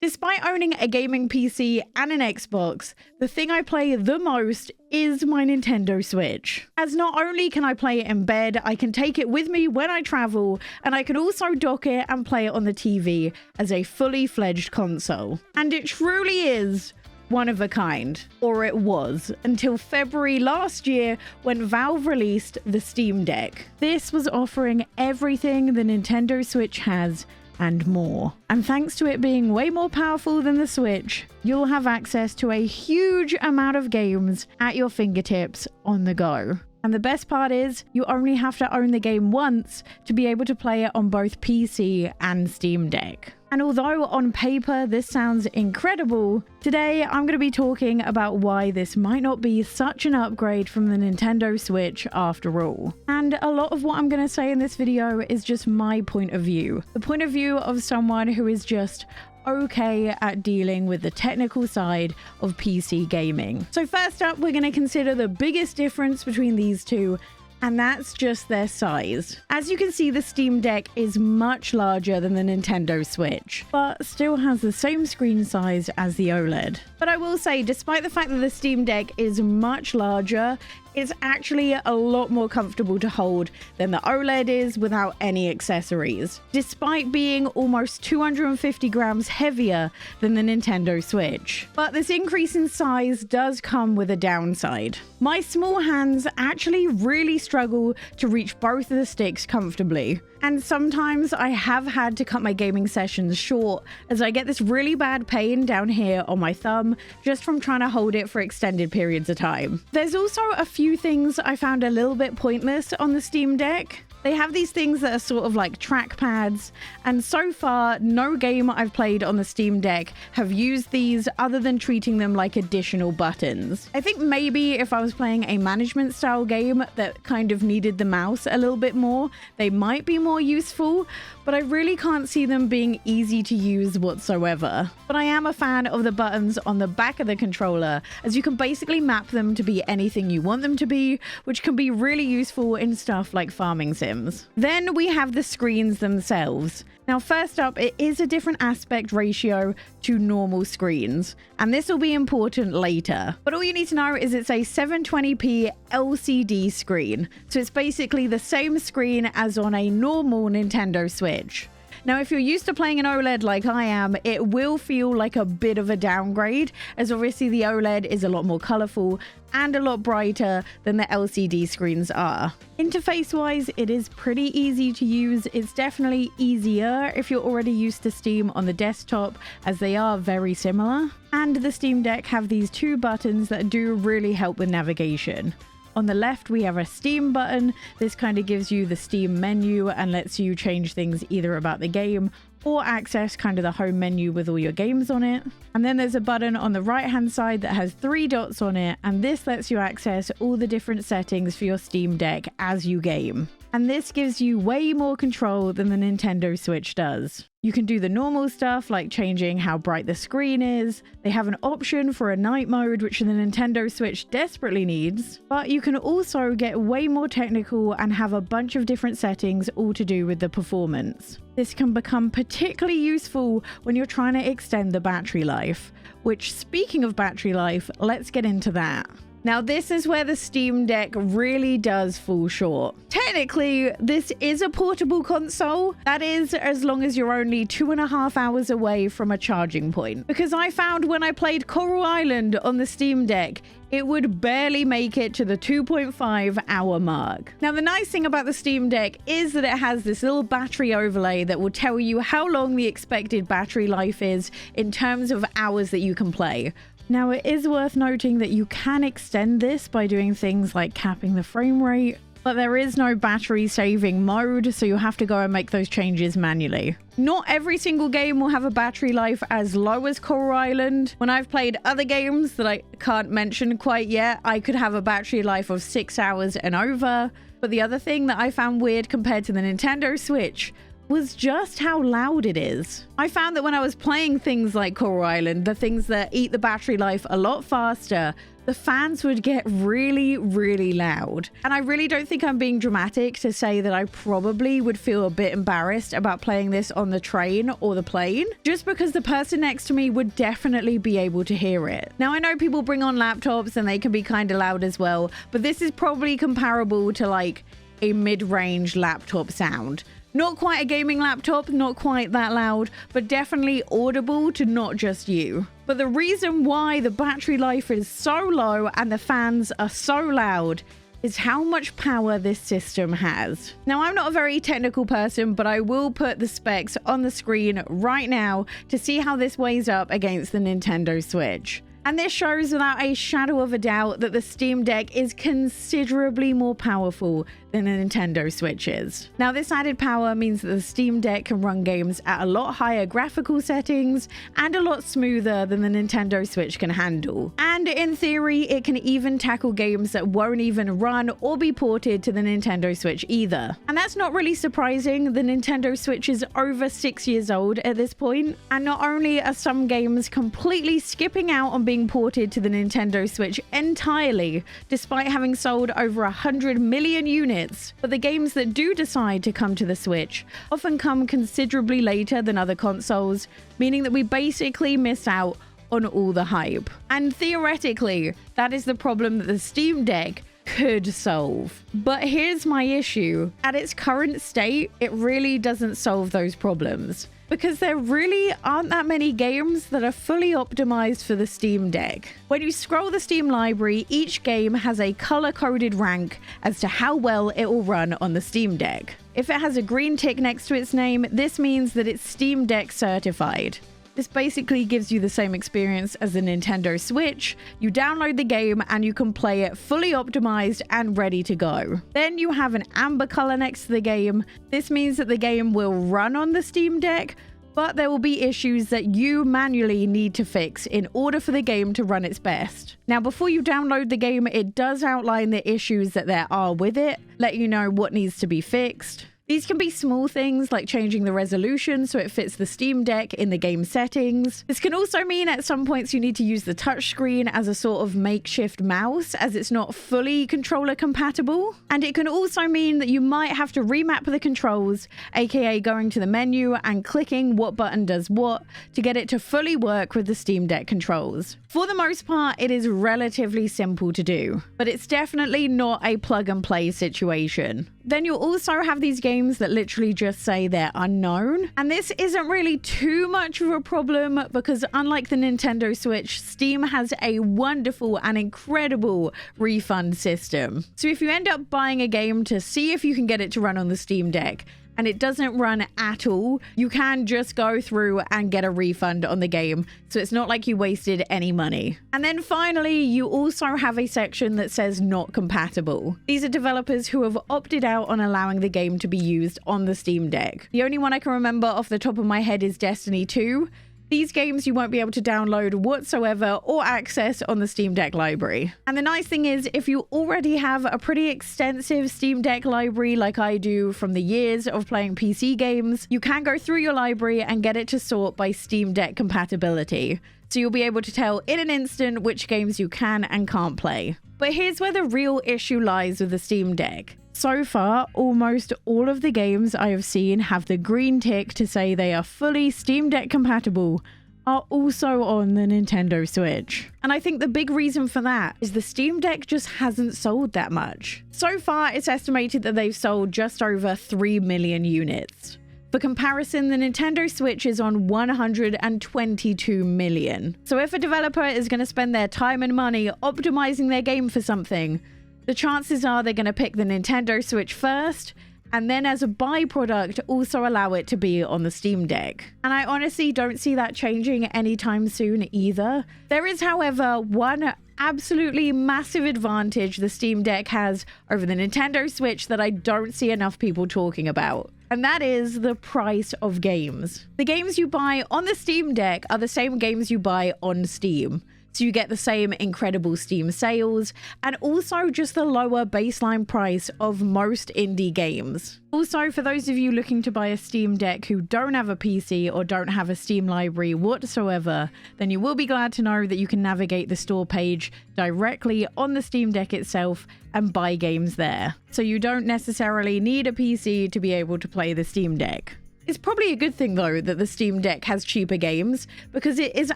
Despite owning a gaming PC and an Xbox, the thing I play the most is my Nintendo Switch. As not only can I play it in bed, I can take it with me when I travel, and I can also dock it and play it on the TV as a fully fledged console. And it truly is one of a kind, or it was, until February last year when Valve released the Steam Deck. This was offering everything the Nintendo Switch has and more. And thanks to it being way more powerful than the Switch, you'll have access to a huge amount of games at your fingertips on the go. And the best part is, you only have to own the game once to be able to play it on both PC and Steam Deck. And although on paper this sounds incredible, today I'm going to be talking about why this might not be such an upgrade from the Nintendo Switch after all. And a lot of what I'm going to say in this video is just my point of view. The point of view of someone who is just okay at dealing with the technical side of PC gaming. So first up, we're going to consider the biggest difference between these two, and that's just their size. As you can see, the Steam Deck is much larger than the Nintendo Switch, but still has the same screen size as the OLED. But I will say, despite the fact that the Steam Deck is much larger, it's actually a lot more comfortable to hold than the OLED is without any accessories, despite being almost 250 grams heavier than the Nintendo Switch. But this increase in size does come with a downside. My small hands actually really struggle to reach both of the sticks comfortably. And sometimes I have had to cut my gaming sessions short as I get this really bad pain down here on my thumb just from trying to hold it for extended periods of time. There's also a few things I found a little bit pointless on the Steam Deck. They have these things that are sort of like trackpads, and so far no game I've played on the Steam Deck have used these other than treating them like additional buttons. I think maybe if I was playing a management style game that kind of needed the mouse a little bit more, they might be more useful, but I really can't see them being easy to use whatsoever. But I am a fan of the buttons on the back of the controller, as you can basically map them to be anything you want them to be, which can be really useful in stuff like farming sims. Then we have the screens themselves. Now first up, it is a different aspect ratio to normal screens, and this will be important later. But all you need to know is it's a 720p LCD screen, so it's basically the same screen as on a normal Nintendo Switch. Now, if you're used to playing an OLED like I am, it will feel like a bit of a downgrade, as obviously the OLED is a lot more colorful and a lot brighter than the LCD screens are. Interface-wise, it is pretty easy to use. It's definitely easier if you're already used to Steam on the desktop, as they are very similar. And the Steam Deck have these two buttons that do really help with navigation. On the left, we have a Steam button. This kind of gives you the Steam menu and lets you change things either about the game or access kind of the home menu with all your games on it. And then there's a button on the right hand side that has 3 dots on it, and this lets you access all the different settings for your Steam Deck as you game. And this gives you way more control than the Nintendo Switch does. You can do the normal stuff like changing how bright the screen is. They have an option for a night mode, which the Nintendo Switch desperately needs. But you can also get way more technical and have a bunch of different settings all to do with the performance. This can become particularly useful when you're trying to extend the battery life, which, speaking of battery life, let's get into that. Now, this is where the Steam Deck really does fall short. Technically, this is a portable console. That is, as long as you're only 2.5 hours away from a charging point. Because I found when I played Coral Island on the Steam Deck, it would barely make it to the 2.5 hour mark. Now, the nice thing about the Steam Deck is that it has this little battery overlay that will tell you how long the expected battery life is in terms of hours that you can play. Now, it is worth noting that you can extend this by doing things like capping the frame rate, but there is no battery saving mode, so you'll have to go and make those changes manually. Not every single game will have a battery life as low as Coral Island. When I've played other games that I can't mention quite yet, I could have a battery life of 6 hours and over. But the other thing that I found weird compared to the Nintendo Switch was just how loud it is. I found that when I was playing things like Coral Island, the things that eat the battery life a lot faster, the fans would get really, really loud. And I really don't think I'm being dramatic to say that I probably would feel a bit embarrassed about playing this on the train or the plane, just because the person next to me would definitely be able to hear it. Now, I know people bring on laptops and they can be kind of loud as well, but this is probably comparable to like a mid-range laptop sound. Not quite a gaming laptop, not quite that loud, but definitely audible to not just you. But the reason why the battery life is so low and the fans are so loud is how much power this system has. Now, I'm not a very technical person, but I will put the specs on the screen right now to see how this weighs up against the Nintendo Switch. And this shows without a shadow of a doubt that the Steam Deck is considerably more powerful than the Nintendo Switch is. Now, this added power means that the Steam Deck can run games at a lot higher graphical settings and a lot smoother than the Nintendo Switch can handle. And in theory, it can even tackle games that won't even run or be ported to the Nintendo Switch either. And that's not really surprising. The Nintendo Switch is over 6 years old at this point, and not only are some games completely skipping out on being ported to the Nintendo Switch entirely, despite having sold over 100 million units, but the games that do decide to come to the Switch often come considerably later than other consoles, meaning that we basically miss out on all the hype. And theoretically, that is the problem that the Steam Deck could solve. But here's my issue. At its current state, it really doesn't solve those problems, because there really aren't that many games that are fully optimized for the Steam Deck. When you scroll the Steam library, each game has a color-coded rank as to how well it will run on the Steam Deck. If it has a green tick next to its name, this means that it's Steam Deck certified. This basically gives you the same experience as the Nintendo Switch. You download the game and you can play it fully optimized and ready to go. Then you have an amber color next to the game. This means that the game will run on the Steam Deck, but there will be issues that you manually need to fix in order for the game to run its best. Now, before you download the game, it does outline the issues that there are with it, let you know what needs to be fixed. These can be small things like changing the resolution so it fits the Steam Deck in the game settings. This can also mean at some points you need to use the touchscreen as a sort of makeshift mouse, as it's not fully controller compatible. And it can also mean that you might have to remap the controls, aka going to the menu and clicking what button does what to get it to fully work with the Steam Deck controls. For the most part, it is relatively simple to do, but it's definitely not a plug and play situation. Then you'll also have these games that literally just say they're unknown. And this isn't really too much of a problem because unlike the Nintendo Switch, Steam has a wonderful and incredible refund system. So if you end up buying a game to see if you can get it to run on the Steam Deck, and it doesn't run at all, you can just go through and get a refund on the game. So it's not like you wasted any money. And then finally, you also have a section that says not compatible. These are developers who have opted out on allowing the game to be used on the Steam Deck. The only one I can remember off the top of my head is Destiny 2. These games you won't be able to download whatsoever or access on the Steam Deck library. And the nice thing is, if you already have a pretty extensive Steam Deck library like I do from the years of playing PC games, you can go through your library and get it to sort by Steam Deck compatibility. So you'll be able to tell in an instant which games you can and can't play. But here's where the real issue lies with the Steam Deck. So far, almost all of the games I have seen have the green tick to say they are fully Steam Deck compatible are also on the Nintendo Switch. And I think the big reason for that is the Steam Deck just hasn't sold that much. So far, it's estimated that they've sold just over 3 million units. For comparison, the Nintendo Switch is on 122 million. So if a developer is going to spend their time and money optimizing their game for something, the chances are they're going to pick the Nintendo Switch first, and then as a byproduct also allow it to be on the Steam Deck. And I honestly don't see that changing anytime soon either. There is, however, one absolutely massive advantage the Steam Deck has over the Nintendo Switch that I don't see enough people talking about. And that is the price of games. The games you buy on the Steam Deck are the same games you buy on Steam. so you get the same incredible Steam sales and also just the lower baseline price of most indie games. Also, for those of you looking to buy a Steam Deck who don't have a PC or don't have a Steam library whatsoever, then you will be glad to know that you can navigate the store page directly on the Steam Deck itself and buy games there. So you don't necessarily need a PC to be able to play the Steam Deck. It's probably a good thing though that the Steam Deck has cheaper games, because it is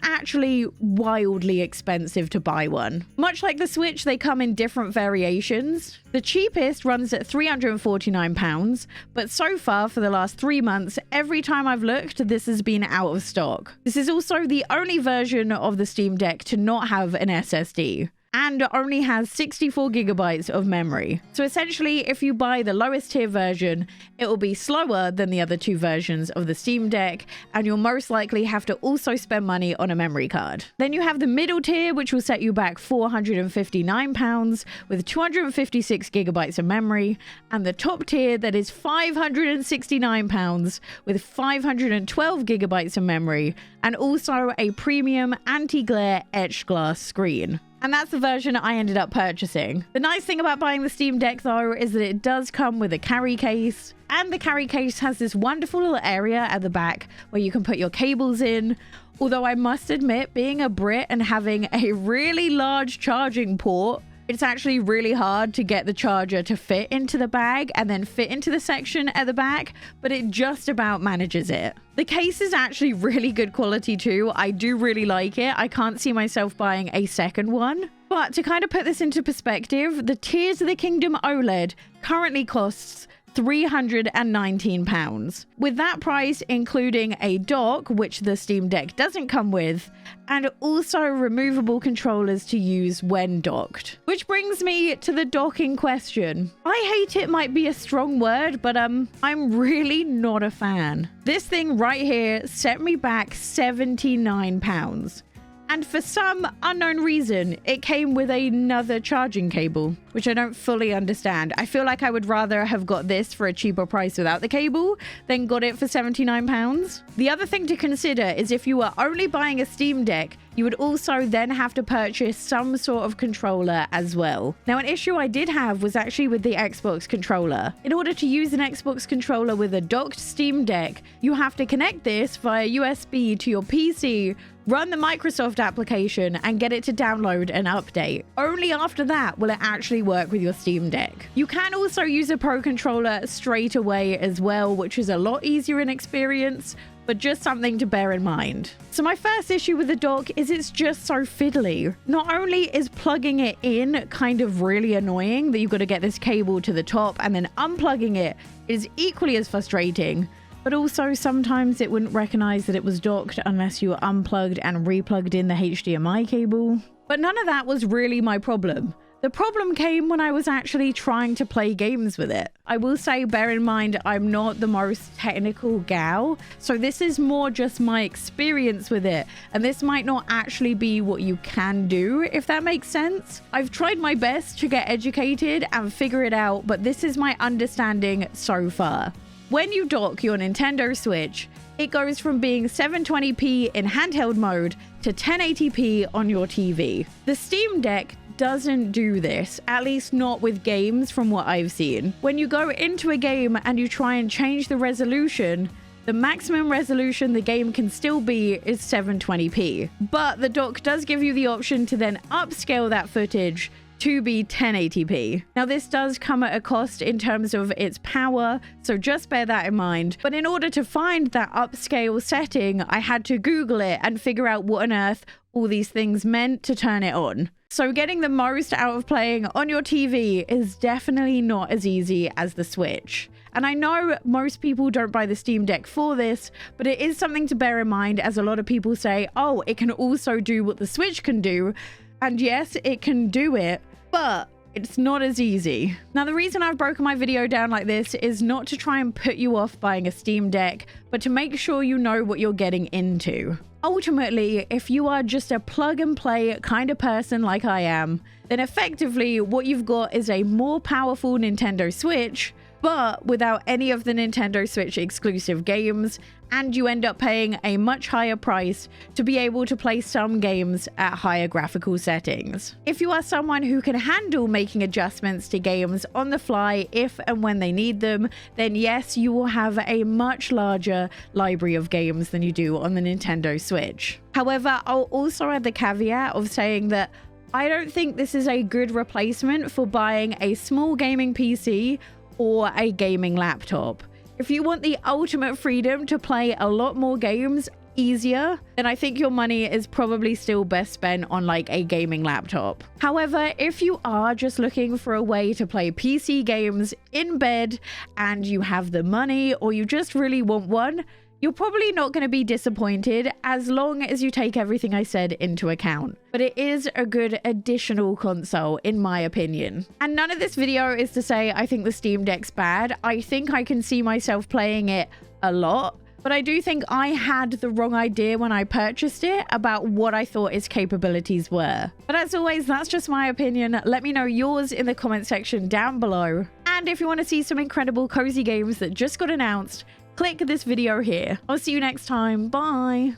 actually wildly expensive to buy one. Much like the Switch, they come in different variations. The cheapest runs at £349, but so far for the last 3 months, every time I've looked, this has been out of stock. This is also the only version of the Steam Deck to not have an SSD. And only has 64 gigabytes of memory. So essentially, if you buy the lowest tier version, it will be slower than the other two versions of the Steam Deck, and you'll most likely have to also spend money on a memory card. Then you have the middle tier, which will set you back £459 with 256 gigabytes of memory, and the top tier that is £569 with 512 gigabytes of memory, and also a premium anti-glare etched glass screen. And that's the version I ended up purchasing. The nice thing about buying the Steam Deck though is that it does come with a carry case, and the carry case has this wonderful little area at the back where you can put your cables in. Although I must admit, being a Brit and having a really large charging port, it's actually really hard to get the charger to fit into the bag and then fit into the section at the back, but it just about manages it. The case is actually really good quality too. I do really like it. I can't see myself buying a second one. But to kind of put this into perspective, the Tears of the Kingdom OLED currently costs £319. With that price including a dock, which the Steam Deck doesn't come with, and also removable controllers to use when docked. Which brings me to the docking question. I hate it might be a strong word, but I'm really not a fan. This thing right here set me back £79. And for some unknown reason, it came with another charging cable, which I don't fully understand. I feel like I would rather have got this for a cheaper price without the cable than got it for £79. The other thing to consider is if you were only buying a Steam Deck, you would also then have to purchase some sort of controller as well. Now, an issue I did have was actually with the Xbox controller. In order to use an Xbox controller with a docked Steam Deck, you have to connect this via USB to your PC, run the Microsoft application, and get it to download and update. Only after that will it actually work with your Steam Deck. You can also use a Pro controller straight away as well, which is a lot easier in experience, but just something to bear in mind. So my first issue with the dock is it's just so fiddly. Not only is plugging it in kind of really annoying that you've got to get this cable to the top, and then unplugging it is equally as frustrating, but also sometimes it wouldn't recognize that it was docked unless you unplugged and replugged in the HDMI cable. But none of that was really my problem. The problem came when I was actually trying to play games with it. I will say, bear in mind, I'm not the most technical gal, so this is more just my experience with it, and this might not actually be what you can do, if that makes sense. I've tried my best to get educated and figure it out, but this is my understanding so far. When you dock your Nintendo Switch, it goes from being 720p in handheld mode to 1080p on your TV. The Steam Deck doesn't do this, at least not with games from what I've seen. When you go into a game and you try and change the resolution, the maximum resolution the game can still be is 720p. But the dock does give you the option to then upscale that footage to be 1080p. Now, this does come at a cost in terms of its power, so just bear that in mind. But in order to find that upscale setting, I had to Google it and figure out what on earth all these things meant to turn it on. So getting the most out of playing on your TV is definitely not as easy as the Switch. And I know most people don't buy the Steam Deck for this, but it is something to bear in mind, as a lot of people say, oh, it can also do what the Switch can do. And yes, it can do it, but it's not as easy. Now, the reason I've broken my video down like this is not to try and put you off buying a Steam Deck, but to make sure you know what you're getting into. Ultimately, if you are just a plug and play kind of person like I am, then effectively what you've got is a more powerful Nintendo Switch but without any of the Nintendo Switch exclusive games, and you end up paying a much higher price to be able to play some games at higher graphical settings. If you are someone who can handle making adjustments to games on the fly if and when they need them, then yes, you will have a much larger library of games than you do on the Nintendo Switch. However, I'll also add the caveat of saying that I don't think this is a good replacement for buying a small gaming PC or a gaming laptop. If you want the ultimate freedom to play a lot more games easier, then I think your money is probably still best spent on like a gaming laptop. However, if you are just looking for a way to play PC games in bed and you have the money, or you just really want one, you're probably not going to be disappointed as long as you take everything I said into account. But it is a good additional console in my opinion. And none of this video is to say I think the Steam Deck's bad. I think I can see myself playing it a lot. But I do think I had the wrong idea when I purchased it about what I thought its capabilities were. But as always, that's just my opinion. Let me know yours in the comment section down below. And if you want to see some incredible cozy games that just got announced, click this video here. I'll see you next time. Bye.